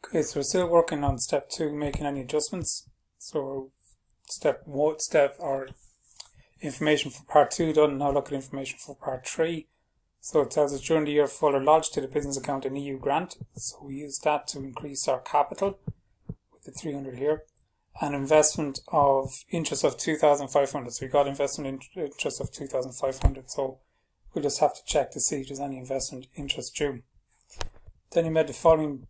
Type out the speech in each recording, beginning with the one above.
Okay, so we're still working on step 2, making any adjustments. So step or information for part 2 done. Now look at information for part 3. So it tells us during the year Fuller lodged to the business account an EU grant. So we use that to increase our capital with the 300 here. An investment of interest of 2,500. So we got investment interest of 2,500. So we'll just have to check to see if there's any investment interest due. Then he made the following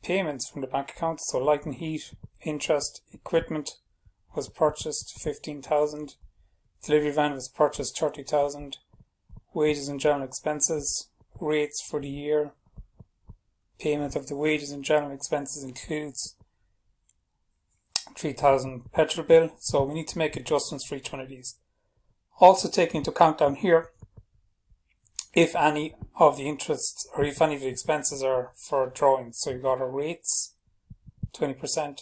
payments from the bank account. So light and heat, interest, equipment was purchased 15,000. Delivery van was purchased 30,000. Wages and general expenses, rates for the year. Payment of the wages and general expenses includes 3,000 petrol bill. So we need to make adjustments for each one of these. Also taking into account down here, if any of the interests or if any of the expenses are for drawings. So you got our rates, 20%.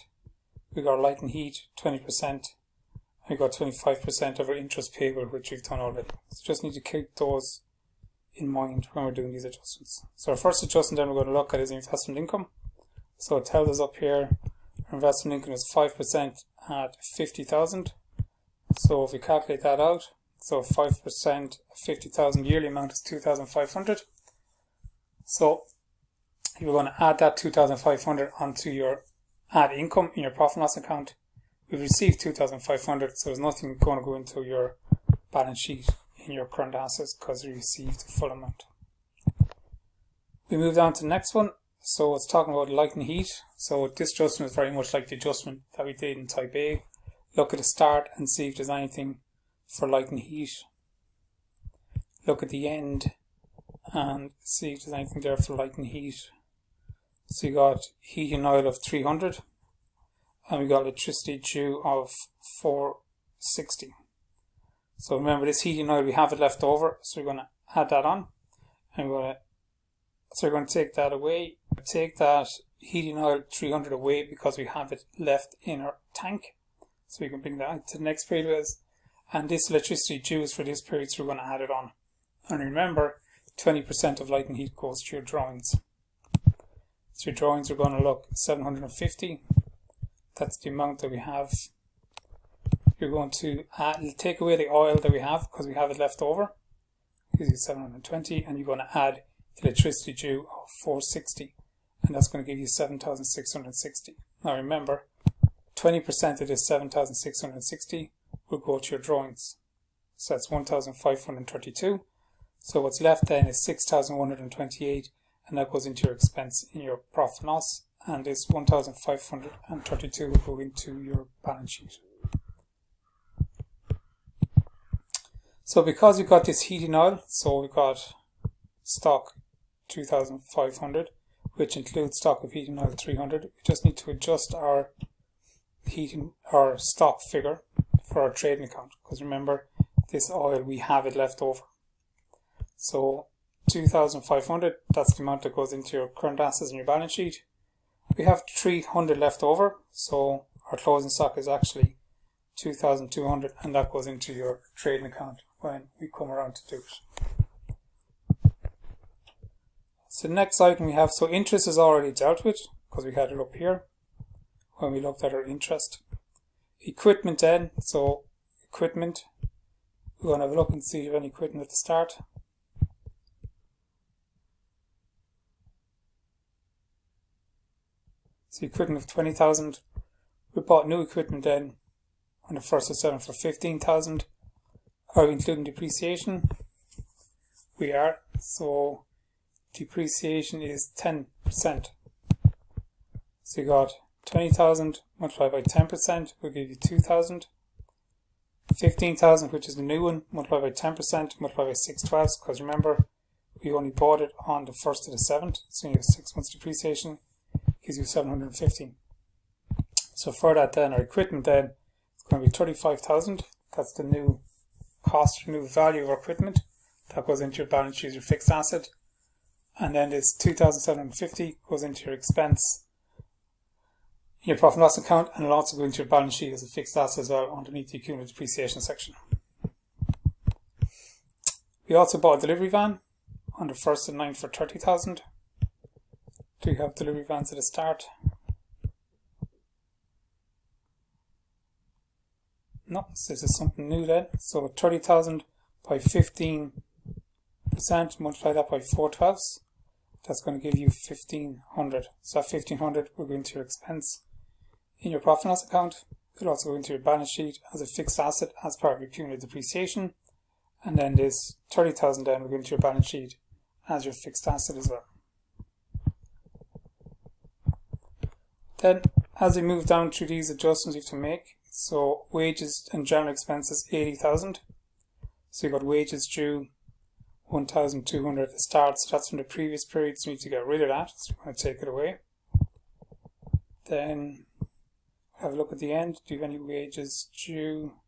We got light and heat, 20%. We got 25% of our interest payable, which we've done already. So just need to keep those in mind when we're doing these adjustments. So our first adjustment then we're going to look at is investment income. So it tells us up here, our investment income is 5% at 50,000. So if we calculate that out, so 5% 50,000 yearly amount is 2,500. So you're going to add that 2,500 onto your add income in your profit and loss account. We've received 2,500, so there's nothing going to go into your balance sheet in your current assets because we received the full amount. We move down to the next one. So it's talking about light and heat. So this adjustment is very much like the adjustment that we did in type A. Look at the start and see if there's anything for light and heat. Look at the end and see if there's anything there for light and heat. So you got heating and oil of 300 and we got electricity due of 460. So remember, this heating and oil, we have it left over, so we're going to add that on and we're going to take that away. Take that heating oil 300 away because we have it left in our tank, so we can bring that to the next period. And this electricity due is for this period, so we're going to add it on. And remember, 20% of light and heat goes to your drawings. So your drawings are going to look 750. That's the amount that we have. You're going to take away the oil that we have because we have it left over. Gives you 720, and you're going to add the electricity due of 460, and that's going to give you 7,660. Now remember, 20% of this 7,660 will go to your drawings. So that's 1,532. So what's left then is 6,128, and that goes into your expense in your profit and loss, and this 1,532 will go into your balance sheet. So because we got this heating oil, so we got stock 2,500, which includes stock of heating oil 300. We just need to adjust our stock figure for our trading account, because remember, this oil, we have it left over. So 2,500, that's the amount that goes into your current assets in your balance sheet. We have 300 left over, so our closing stock is actually 2,200, and that goes into your trading account when we come around to do it. So the next item we have, so interest is already dealt with because we had it up here when we looked at our interest. Equipment then, so equipment, we're going to have a look and see if any equipment at the start. So equipment of 20,000. We bought new equipment then on the 1st of 7 for 15,000. Are we including depreciation? We are. So depreciation is 10%. So you got 20,000 multiplied by 10% will give you 2,000. 15,000, which is the new one, multiplied by 10%, multiplied by 6/12, because remember, we only bought it on the 1st of the 7th, so you have 6 months depreciation, gives you 750. So for that then, our equipment then, it's going to be 35,000. That's the new cost, new value of our equipment. That goes into your balance sheet as your fixed asset. And then this 2,750 goes into your expense in your profit and loss account, and it'll also go into your balance sheet as a fixed asset as well underneath the cumulative depreciation section. We also bought a delivery van on the 1st of 9 for 30,000. Do we have delivery vans at the start? No, so this is something new then. So 30,000 by 15%, multiply that by 4/12. That's going to give you 1,500. So that 1,500 will go into your expense in your profit and loss account. It'll also go into your balance sheet as a fixed asset as part of your cumulative depreciation. And then this 30,000 then will go into your balance sheet as your fixed asset as well. Then as we move down through these adjustments you have to make, so wages and general expenses 80,000. So you've got wages due 1,200 at the start, so that's from the previous period, so you need to get rid of that, so we're going to take it away. Then have a look at the end. Do you have any wages due?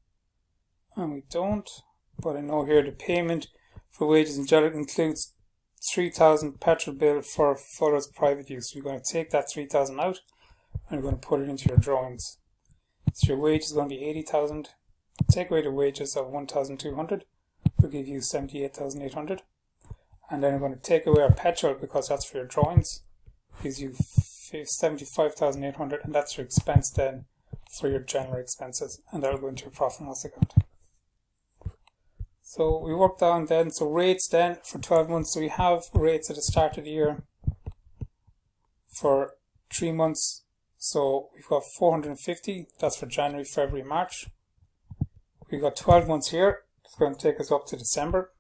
And we don't, but I know here the payment for wages in general includes 3,000 petrol bill for Fuller's private use. So you're going to take that 3,000 out and you're going to put it into your drawings. So your wage is going to be 80,000. Take away the wages of 1,200 will give you 78,800. And then we're going to take away our petrol because that's for your drawings. Gives you 75,800, and that's your expense then for your general expenses, and that'll go into your profit and loss account. So we work down then, so rates then for 12 months. So we have rates at the start of the year for 3 months. So we've got 450, that's for January, February, March. We've got 12 months here. It's going to take us up to December,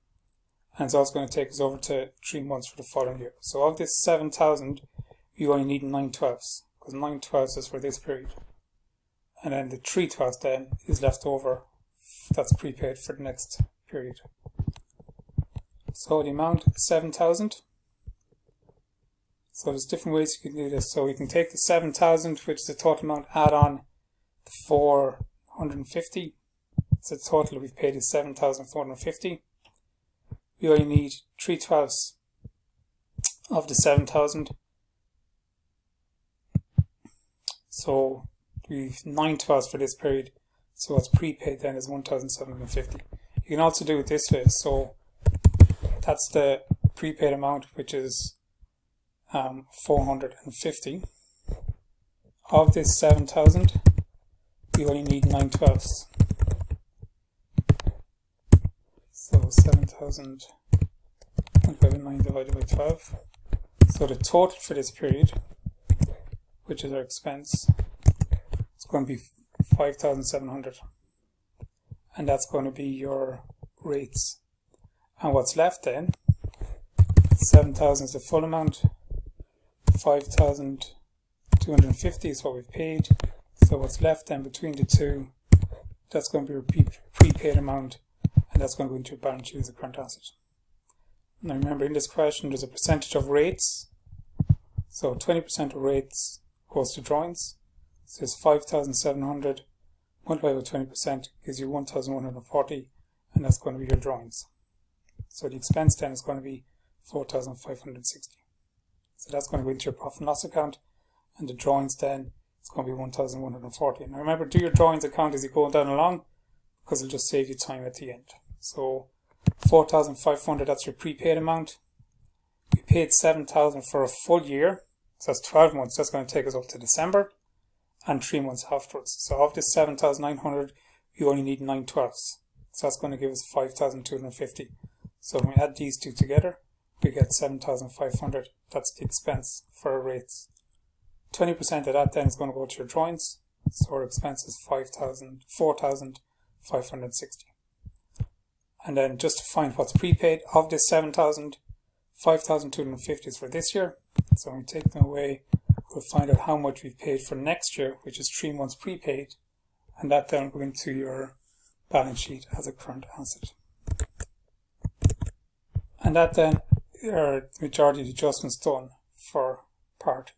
and it's also going to take us over to 3 months for the following year. So of this 7,000, you only need 9/12, because 9/12 is for this period. And then the 3/12 then is left over, that's prepaid for the next period. So the amount, 7,000. So there's different ways you can do this. So we can take the 7,000, which is the total amount, add on the 450. So the total we've paid is 7,450. We only need 3/12 of the 7,000. So we've 9/12 for this period. So what's prepaid then is 1,750. You can also do it this way. So that's the prepaid amount, which is 450. Of this 7,000, we only need 9/12. So 7,000 divided by 9 divided by 12. So the total for this period, which is our expense, it's going to be 5,700. And that's going to be your rates. And what's left then, 7,000 is the full amount, 5,250 is what we've paid. So what's left then between the two, that's going to be a prepaid amount, and that's going to go into your balance sheet as a current asset. Now remember, in this question there's a percentage of rates. So 20% of rates goes to drawings. So it's 5,700 multiplied by 20% gives you 1,140, and that's going to be your drawings. So the expense then is going to be 4,560. So that's going to go into your profit and loss account, and the drawings then is going to be 1,140. Now remember, do your drawings account as you go down along, because it'll just save you time at the end. So 4,500, that's your prepaid amount. We paid 7,000 for a full year, so that's 12 months. That's going to take us up to December and 3 months afterwards. So of this 7,900, you only need 9/12. So that's going to give us 5,250. So when we add these two together, we get 7,500. That's the expense for our rates. 20% of that then is going to go to your drawings. So our expense is 4,560. And then just to find what's prepaid, of this 7,000, 5,250 is for this year. So when we take them away, we'll find out how much we've paid for next year, which is 3 months prepaid. And that then will go into your balance sheet as a current asset. And that then are the majority of the adjustments done for part